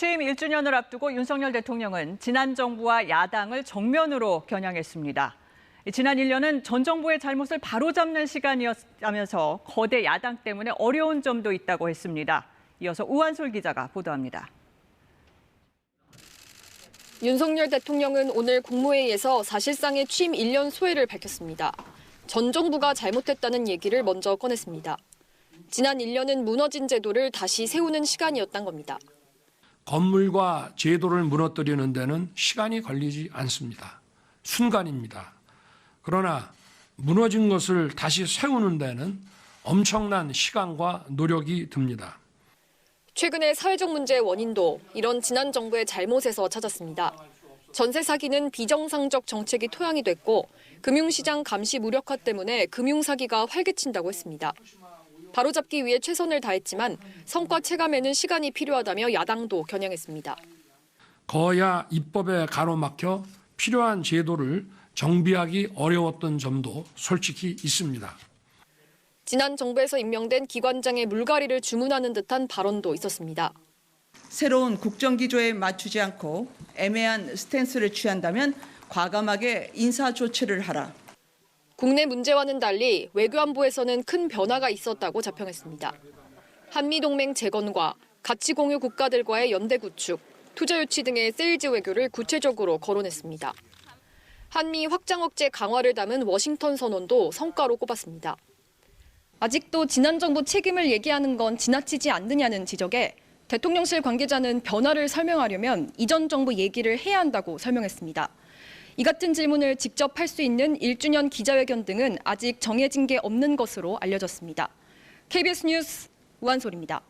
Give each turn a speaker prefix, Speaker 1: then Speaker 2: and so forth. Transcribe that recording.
Speaker 1: 취임 1주년을 앞두고 윤석열 대통령은 지난 정부와 야당을 정면으로 겨냥했습니다. 지난 1년은 전 정부의 잘못을 바로잡는 시간이었다면서 거대 야당 때문에 어려운 점도 있다고 했습니다. 이어서 우한솔 기자가 보도합니다.
Speaker 2: 윤석열 대통령은 오늘 국무회의에서 사실상의 취임 1년 소회를 밝혔습니다. 전 정부가 잘못했다는 얘기를 먼저 꺼냈습니다. 지난 1년은 무너진 제도를 다시 세우는 시간이었던 겁니다.
Speaker 3: 건물과 제도를 무너뜨리는 데는 시간이 걸리지 않습니다. 순간입니다. 그러나 무너진 것을 다시 세우는 데는 엄청난 시간과 노력이 듭니다.
Speaker 2: 최근의 사회적 문제의 원인도 이런 지난 정부의 잘못에서 찾았습니다. 전세 사기는 비정상적 정책이 토양이 됐고 금융시장 감시 무력화 때문에 금융사기가 활개친다고 했습니다. 바로잡기 위해 최선을 다했지만 성과 체감에는 시간이 필요하다며 야당도 겨냥했습니다.
Speaker 3: 거야 입법에 가로막혀 필요한 제도를 정비하기 어려웠던 점도 솔직히 있습니다.
Speaker 2: 지난 정부에서 임명된 기관장의 물갈이를 주문하는 듯한 발언도 있었습니다.
Speaker 4: 새로운 국정기조에 맞추지 않고 애매한 스탠스를 취한다면 과감하게 인사 조치를 하라.
Speaker 2: 국내 문제와는 달리 외교안보에서는 큰 변화가 있었다고 자평했습니다. 한미동맹 재건과 가치 공유 국가들과의 연대 구축, 투자 유치 등의 세일즈 외교를 구체적으로 거론했습니다. 한미 확장 억제 강화를 담은 워싱턴 선언도 성과로 꼽았습니다. 아직도 지난 정부 책임을 얘기하는 건 지나치지 않느냐는 지적에 대통령실 관계자는 변화를 설명하려면 이전 정부 얘기를 해야 한다고 설명했습니다. 이 같은 질문을 직접 할 수 있는 1주년 기자회견 등은 아직 정해진 게 없는 것으로 알려졌습니다. KBS 뉴스 우한솔입니다.